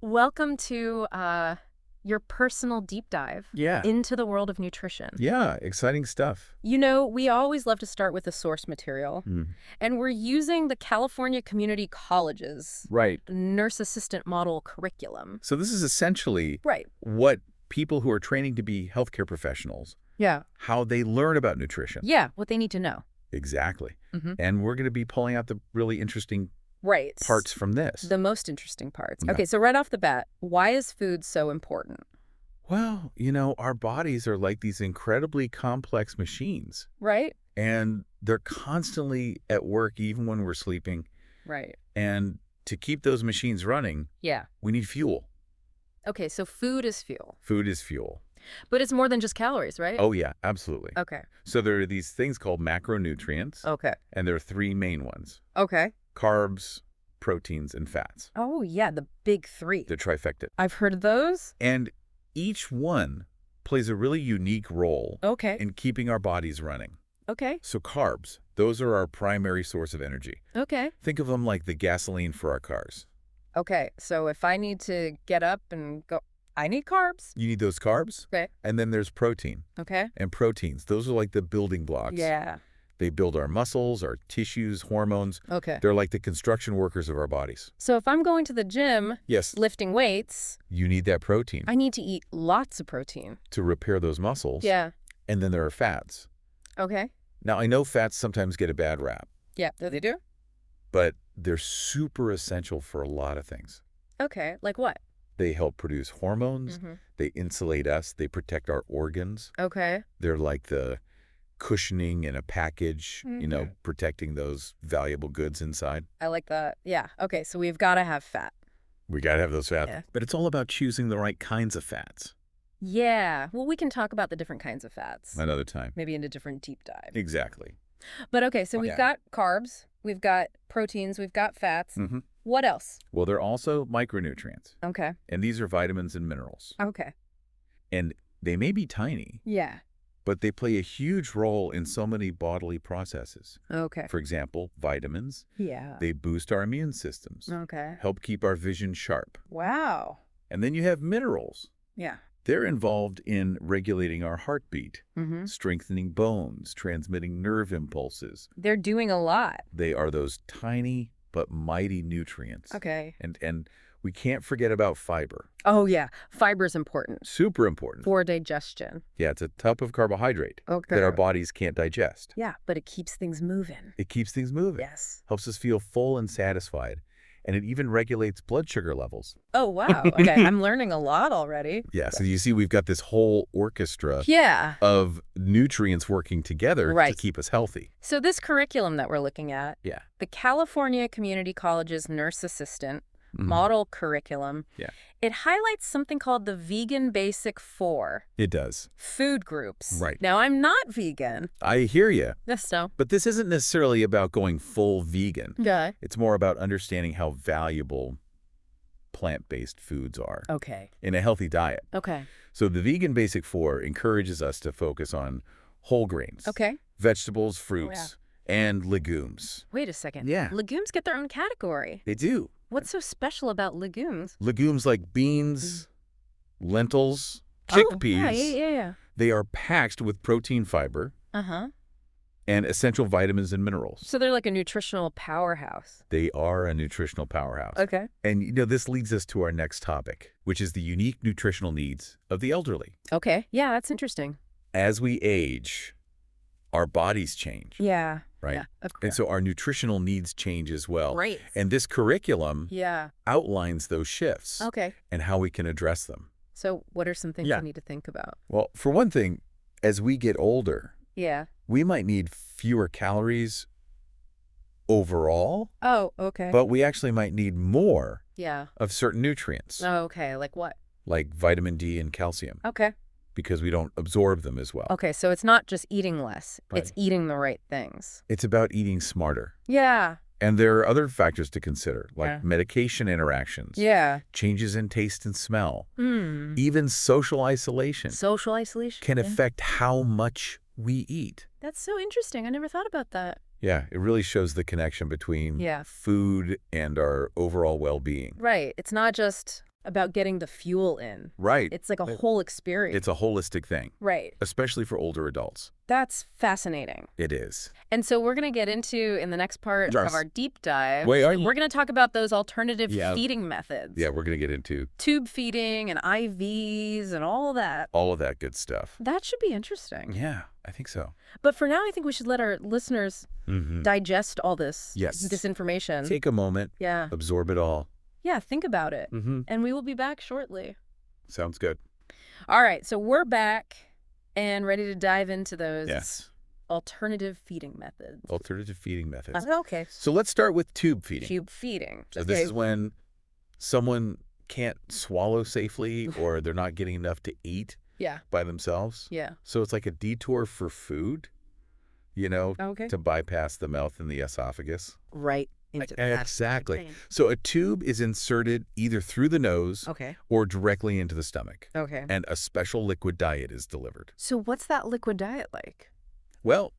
Welcome to your personal deep dive Yeah. into the world of nutrition. Yeah, exciting stuff. You know, we always love to start with the source material, and we're using the California Community College's Right. nurse assistant model curriculum. So this is essentially Right. what people who are training to be healthcare professionals, Yeah. how they learn about nutrition. Yeah, what they need to know. Exactly. Mhm. And we're going to be pulling out the really interesting Right. parts from this. The most interesting parts. Yeah. Okay, so right off the bat, why is food so important? Well, our bodies are like these incredibly complex machines, Right? and they're constantly at work even when we're sleeping. Right. And to keep those machines running, Yeah. we need fuel. Okay, so food is fuel. Food is fuel. But it's more than just calories, right? Oh, yeah, absolutely. Okay. So there are these things called macronutrients, Okay. and there are three main ones: Okay. carbs, proteins, and fats. Oh, yeah, the big three. The trifecta. I've heard of those. And each one plays a really unique role Okay. in keeping our bodies running. Okay. So carbs, those are our primary source of energy. Okay. Think of them like the gasoline for our cars. Okay. So if I need to get up and go, I need carbs. You need those carbs. Okay. And then there's protein. Okay. And proteins, those are like the building blocks. Yeah. They build our muscles, our tissues, hormones. Okay. They're like the construction workers of our bodies. So if I'm going to the gym, Yes, lifting weights, you need that protein I need to eat lots of protein. to repair those muscles. Yeah. And then there are fats. Okay. Now, I know fats sometimes get a bad rap, Yeah. They do? but they're super essential for a lot of things. Okay. Like what? They help produce hormones. Mm-hmm. They insulate us. They protect our organs. Okay. They're like the cushioning in a package, Mhm. protecting those valuable goods inside. I like that. Yeah. Okay. So we've got to have fat. We got to have those fats. Yeah. But it's all about choosing the right kinds of fats. Yeah. Well, we can talk about the different kinds of fats. Another time. Maybe in a different deep dive. Exactly. But okay, so we've Yeah. got carbs, we've got proteins, we've got fats. Mhm. What else? Well, they're also micronutrients, Okay. and these are vitamins and minerals. Okay. And they may be tiny, Yeah. but they play a huge role in so many bodily processes. Okay. For example, vitamins, Yeah. they boost our immune systems, Okay. help keep our vision sharp. Wow. And then you have minerals. Yeah. They're involved in regulating our heartbeat, Mm-hmm. strengthening bones, transmitting nerve impulses. They're doing a lot. They are those tiny but mighty nutrients. Okay. And we can't forget about fiber. Oh, yeah. Fiber's important Super important. for digestion. Yeah, it's a type of carbohydrate Okay. that our bodies can't digest. Yeah, but it keeps things moving. It keeps things moving. Yes. Helps us feel full and satisfied. And it even regulates blood sugar levels. Oh, wow. Okay. I'm learning a lot already. Yeah, so you see we've got this whole orchestra Yeah. of nutrients working together to Right. keep us healthy. So this curriculum that we're looking at, Yeah. the California Community College's nurse assistant Mhm. model curriculum, Yeah. it highlights something called the Vegan Basic 4 It does. food groups. Right. Now, I'm not vegan. I hear you. Yes, no. But this isn't necessarily about going full vegan. Okay. It's more about understanding how valuable plant-based foods are Okay. in a healthy diet. Okay. So the Vegan Basic 4 encourages us to focus on whole grains, Okay. vegetables, fruits, and legumes. Wait a second. Yeah. Legumes get their own category. They do. What's so special about legumes? Legumes like beans, lentils, Oh, chickpeas, yeah. they are packed with protein, fiber, Uh-huh. and essential vitamins and minerals. So they're like a nutritional powerhouse. They are a nutritional powerhouse. Okay. And, this leads us to our next topic, which is the unique nutritional needs of the elderly. Okay. Yeah, that's interesting. As we age, our bodies change, Yeah. right? Yeah. Of And so our nutritional needs change as well. Right. And this curriculum Yeah. outlines those shifts Okay. and how we can address them. So what are some things Yeah. we need to think about? Well, for one thing, as we get older, Yeah. we might need fewer calories overall, Oh, okay. but we actually might need more Yeah. of certain nutrients, Oh, okay. Like what? like vitamin D and calcium, Okay. because we don't absorb them as well. Okay. So it's not just eating less. It's Right. eating the right things. It's about eating smarter. Yeah. And there are other factors to consider, like Yeah. medication interactions, Yeah. changes in taste and smell, Hmm. even social isolation Social isolation. can Yeah. affect how much we eat. That's so interesting. I never thought about that. Yeah, it really shows the connection between Yeah. food and our overall well-being. Right. It's not just About getting the fuel in. Right. It's like a whole experience. It's a holistic thing. Right. Especially for older adults. That's fascinating. It is. And so we're going to get into, in the next part of our deep dive, Wait, are you? We're going to talk about those alternative feeding methods. Yeah, we're going to get into tube feeding and IVs and all that. all of that good stuff. That should be interesting. Yeah, I think so. But for now, I think we should let our listeners digest all this information. Take a moment. Yeah. Absorb it all. Yeah, think about it. And we will be back shortly. Sounds good. All right, so we're back and ready to dive into those alternative feeding methods. Alternative feeding methods. Okay. So let's start with tube feeding. Tube feeding. So this is when someone can't swallow safely or they're not getting enough to eat by themselves. Yeah. So it's like a detour for food, to bypass the mouth and the esophagus. Right. Exactly. So a tube is inserted either through the nose or directly into the stomach. Okay. And a special liquid diet is delivered. So what's that liquid diet like? Well,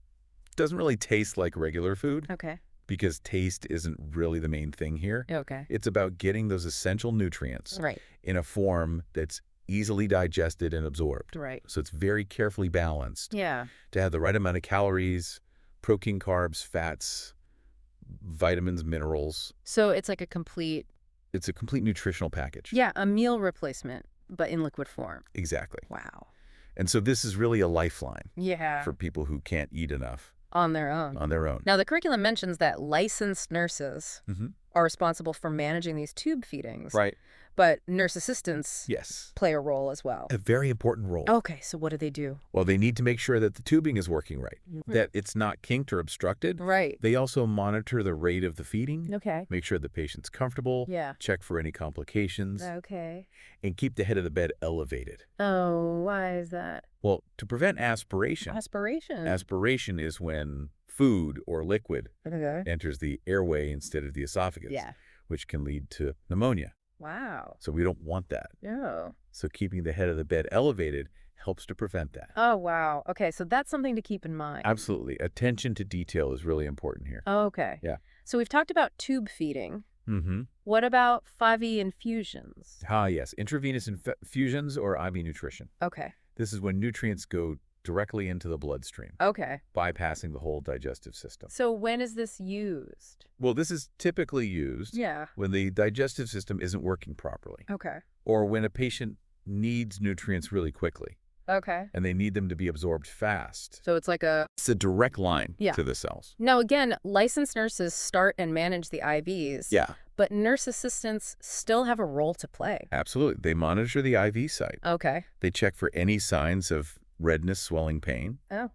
it doesn't really taste like regular food. Okay. Because taste isn't really the main thing here. Okay. It's about getting those essential nutrients in a form that's easily digested and absorbed. Right. So it's very carefully balanced. Yeah. To have the right amount of calories, protein, carbs, fats, vitamins, minerals. So it's like a complete... It's a complete nutritional package. Yeah, a meal replacement, but in liquid form. Exactly. Wow. And so this is really a lifeline for people who can't eat enough. On their own. On their own. Now, the curriculum mentions that licensed nurses are responsible for managing these tube feedings. Right. But nurse assistants play a role as well. A very important role. Okay, so what do they do? Well, they need to make sure that the tubing is working right, that it's not kinked or obstructed. Right. They also monitor the rate of the feeding. Okay. Make sure the patient's comfortable. Yeah. Check for any complications. Okay. And keep the head of the bed elevated. Oh, why is that? Well, to prevent aspiration. Aspiration? Aspiration is when food or liquid enters the airway instead of the esophagus, which can lead to pneumonia. Wow. So we don't want that. No. So keeping the head of the bed elevated helps to prevent that. Oh, wow. Okay, so that's something to keep in mind. Absolutely. Attention to detail is really important here. Okay. Yeah. So we've talked about tube feeding. What about 5E infusions? Yes. Intravenous infusions or IV nutrition. Okay. This is when nutrients go directly into the bloodstream. Okay. Bypassing the whole digestive system. So when is this used? Well, this is typically used when the digestive system isn't working properly. Okay. Or when a patient needs nutrients really quickly. Okay. And they need them to be absorbed fast. So it's like It's a direct line to the cells. Now, again, licensed nurses start and manage the IVs. Yeah. But nurse assistants still have a role to play. Absolutely. They monitor the IV site. Okay. They check for any signs of redness, swelling, pain. Oh.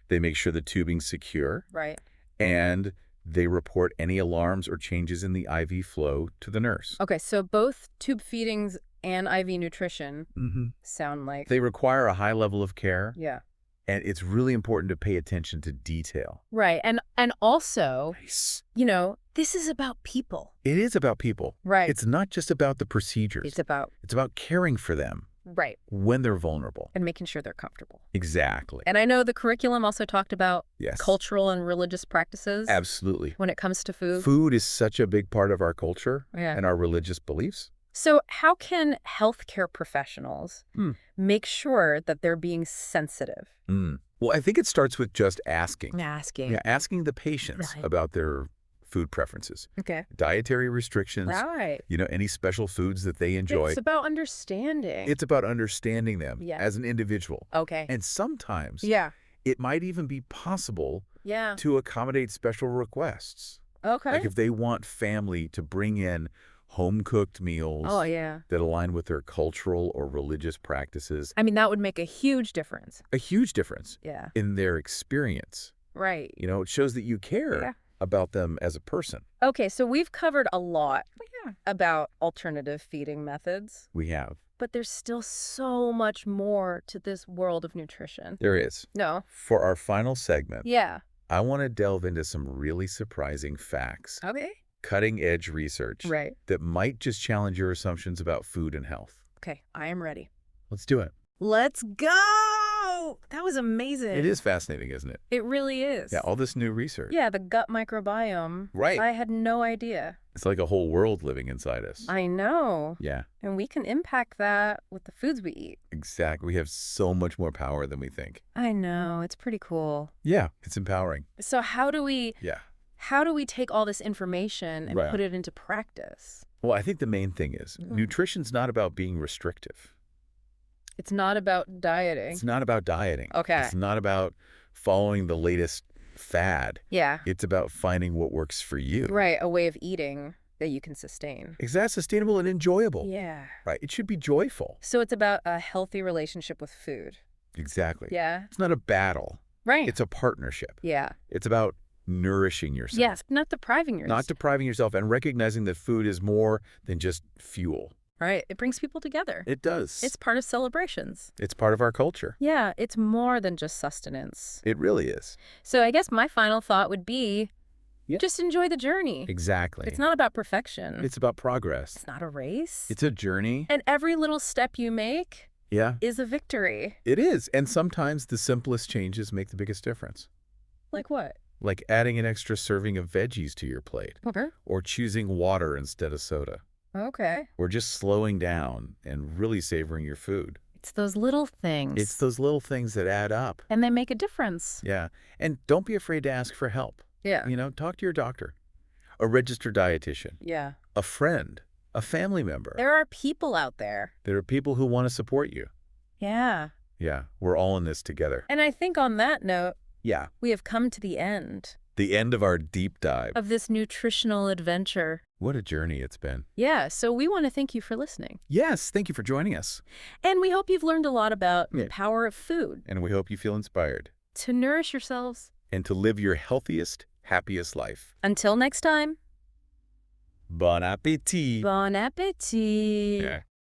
They make sure the tubing's secure. Right. And they report any alarms or changes in the IV flow to the nurse. Okay, so both tube feedings and IV nutrition sound like... They require a high level of care. Yeah. And it's really important to pay attention to detail. Right. And also, this is about people. It is about people. Right. It's not just about the procedures. It's about caring for them. Right. When they're vulnerable. And making sure they're comfortable. Exactly. And I know the curriculum also talked about cultural and religious practices. Absolutely. When it comes to food. Food is such a big part of our culture and our religious beliefs. So how can healthcare professionals make sure that they're being sensitive? Well, I think it starts with just asking. Asking. Yeah, asking the patients about their food preferences. Okay. Dietary restrictions. Right. Any special foods that they enjoy. It's about understanding. It's about understanding them as an individual. Okay. And sometimes it might even be possible to accommodate special requests. Okay. Like if they want family to bring in home-cooked meals that align with their cultural or religious practices. I mean, that would make a huge difference. A huge difference in their experience. Right. It shows that you care about them as a person. Okay, so we've covered a lot about alternative feeding methods. We have. But there's still so much more to this world of nutrition. There is. No. For our final segment, Yeah. I want to delve into some really surprising facts. Okay. Cutting-edge research that might just challenge your assumptions about food and health. Okay, I am ready. Let's do it. Let's go! Oh, that was amazing. It is fascinating, isn't it? It really is. Yeah, all this new research. Yeah, the gut microbiome. Right. I had no idea. It's like a whole world living inside us. I know. Yeah. And we can impact that with the foods we eat. Exactly. We have so much more power than we think. I know. It's pretty cool. Yeah, it's empowering. So how do we take all this information and Right. put it into practice? Well, I think the main thing is nutrition's not about being restrictive. It's not about dieting. It's not about dieting. Okay. It's not about following the latest fad. Yeah. It's about finding what works for you. Right. A way of eating that you can sustain. Is that sustainable and enjoyable? Yeah. Right. It should be joyful. So it's about a healthy relationship with food. Exactly. Yeah. It's not a battle. Right. It's a partnership. Yeah. It's about nourishing yourself. Yes. Not depriving yourself. Not depriving yourself and recognizing that food is more than just fuel. Right. It brings people together. It does. It's part of celebrations. It's part of our culture. Yeah. It's more than just sustenance. It really is. So I guess my final thought would be Yeah. just enjoy the journey. Exactly. It's not about perfection. It's about progress. It's not a race. It's a journey. And every little step you make Yeah. is a victory. It is. And sometimes the simplest changes make the biggest difference. Like what? Like adding an extra serving of veggies to your plate. Okay. Or choosing water instead of soda. Okay. Or just slowing down and really savoring your food. It's those little things. It's those little things that add up. And they make a difference. Yeah. And don't be afraid to ask for help. Yeah. You know, talk to your doctor, a registered dietitian, Yeah. a friend, a family member. There are people out there. There are people who want to support you. Yeah. Yeah. We're all in this together. And I think on that note, Yeah. we have come to the end The end of our deep dive. of this nutritional adventure. What a journey it's been. Yeah. So we want to thank you for listening. Yes. Thank you for joining us. And we hope you've learned a lot about the Yeah. power of food And we hope you feel inspired to nourish yourselves. and to live your healthiest, happiest life. Until next time, Bon appétit. bon appétit. Yeah.